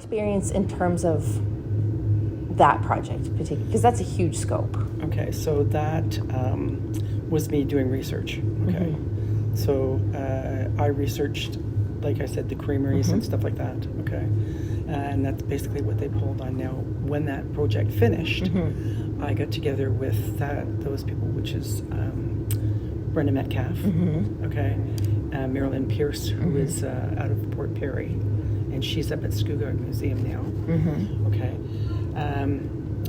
experience in terms of that project, particularly, because that's a huge scope. Okay, so that was me doing research. Okay, so I researched, like I said, the creameries and stuff like that. Okay, and that's basically what they pulled on. Now, when that project finished, I got together with those people, which is Brenda Metcalf, okay, Marilyn Pierce, who is out of Port Perry, and she's up at Skougard Museum now. Okay,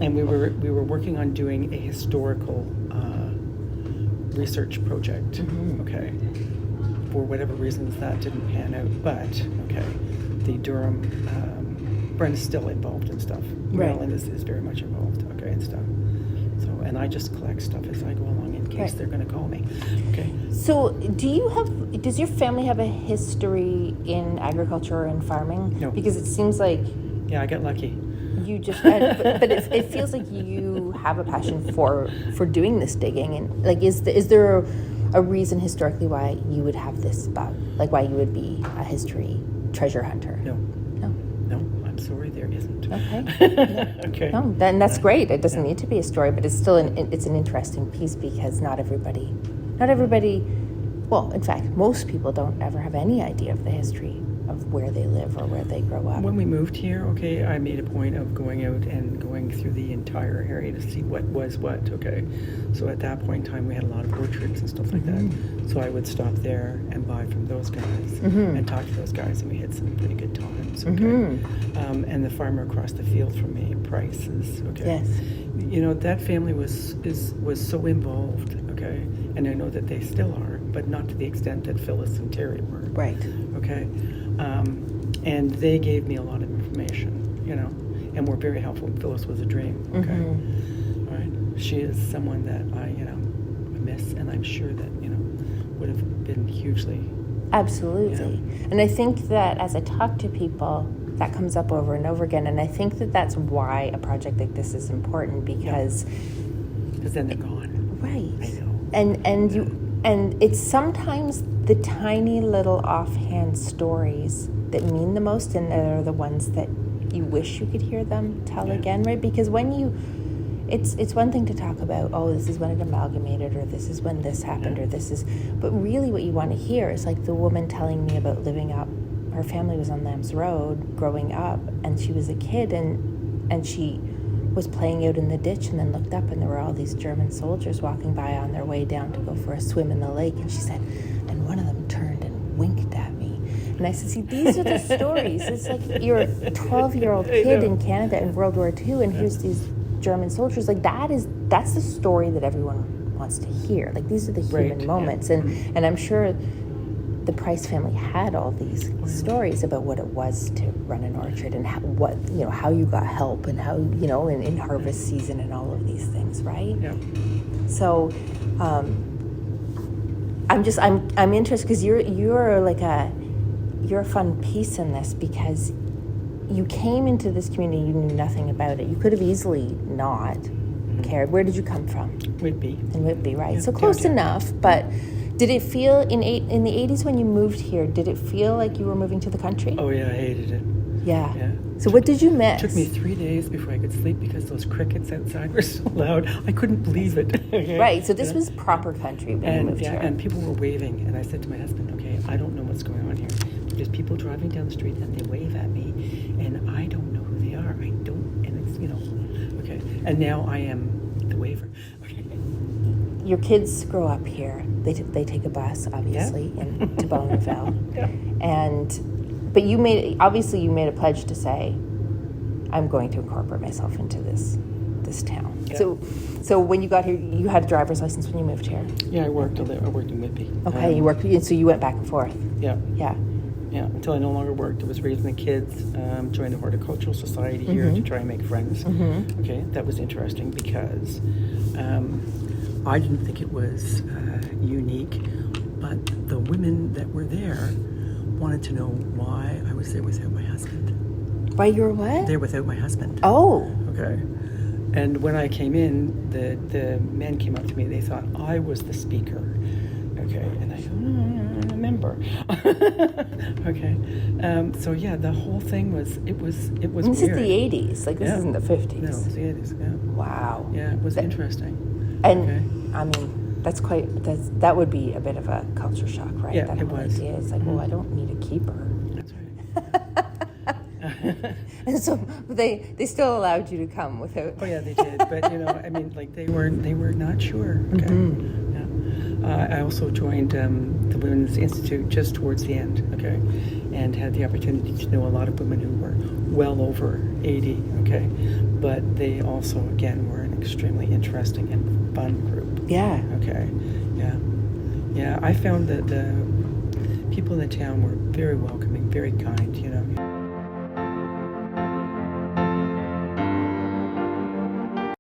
and we were working on doing a historical research project. Okay, for whatever reasons that didn't pan out, but okay, the Durham. Brenda's still involved in stuff. Right. Marilyn is very much involved, okay, and stuff. So, and I just collect stuff as I go along in case they're going to call me. Okay. So, does your family have a history in agriculture and farming? No. Because it seems like Yeah, I got lucky. you just, but it feels like you have a passion for doing this digging, and like, is there a reason historically why you would have this bug, like why you would be a history treasure hunter? No, I'm sorry, there isn't. Okay. Okay. No, then that's great. It doesn't need to be a story, but it's still it's an interesting piece because not everybody. Well, in fact, most people don't ever have any idea of the history of where they live or where they grow up. When we moved here, okay, I made a point of going out and going through the entire area to see what was what, okay. So at that point in time, we had a lot of orchards and stuff like that. So I would stop there and buy from those guys and talk to those guys, and we had some pretty good times, okay. And the farmer across the field from me, Price, is, okay. Yes. You know, that family was so involved, okay, and I know that they still are, but not to the extent that Phyllis and Terry were. Right. Okay. And they gave me a lot of information, you know, and were very helpful. Phyllis was a dream, okay. All right. She is someone that I miss, and I'm sure that, would have been hugely. Absolutely. And I think that as I talk to people, that comes up over and over again, and I think that that's why a project like this is important, because then they're gone. Right. I know. And it's sometimes the tiny little offhand stories that mean the most, and are the ones that you wish you could hear them tell again, right? Because it's one thing to talk about, oh, this is when it amalgamated, or this is when this happened, or this is, but really what you want to hear is like the woman telling me about living up. Her family was on Lambs Road growing up, and she was a kid, and she was playing out in the ditch, and then looked up, and there were all these German soldiers walking by on their way down to go for a swim in the lake, and she said, and one of them turned and winked at me. And I said, see, these are the stories. It's like you're a 12-year-old kid in Canada in World War II, and here's these German soldiers. Like that's the story that everyone wants to hear. Like these are the human moments, and I'm sure the Price family had all these stories about what it was to run an orchard, and how you got help, and how in harvest season and all of these things, right? Yeah. So I'm interested because you're a fun piece in this, because you came into this community, you knew nothing about it. You could have easily not cared. Where did you come from? Whitby. In Whitby, right? Yeah, so close enough, but did it feel in the 80s when you moved here, did it feel like you were moving to the country? Oh yeah, I hated it. Yeah. Yeah. So what did you miss? It took me 3 days before I could sleep because those crickets outside were so loud. I couldn't believe it. Okay? Right. So this was proper country when you moved here. And people were waving, and I said to my husband, okay, I don't know what's going on here. There's people driving down the street and they wave at me, and I don't know who they are. And it's, okay. And now I am the waver. Okay. Your kids grow up here. They take a bus, obviously, to Bowmanville. But you made a pledge to say, I'm going to incorporate myself into this town. Yeah. So when you got here, you had a driver's license when you moved here? Yeah, I worked in Whitby. Okay, so you went back and forth. Yeah. Yeah. Yeah, until I no longer worked. I was raising the kids, joined the Horticultural Society here to try and make friends. Okay, that was interesting because I didn't think it was unique, but the women that were there wanted to know why I was there without my husband. Why you were what? There without my husband. Oh. Okay. And when I came in, the men came up to me. They thought I was the speaker Okay, and I go, a member. Okay, so yeah, the whole thing was it was And this weird. is the 80s. Like, this Yeah. isn't the 50s. No, it was the 80s. Yeah. Wow. Yeah, it was interesting. And Okay. I mean, that would be a bit of a culture shock, right? Yeah, That it whole was. idea is like, well, I don't need a keeper. That's right. And so they still allowed you to come without. Oh yeah, they did. But I mean, like they were not sure. Okay. Mm-hmm. Yeah. I also joined the Women's Institute just towards the end. Okay, and had the opportunity to know a lot of women who were well over 80. Okay, but they also again were an extremely interesting and fun group. Yeah. Okay. Yeah. Yeah. I found that the people in the town were very welcoming, very kind.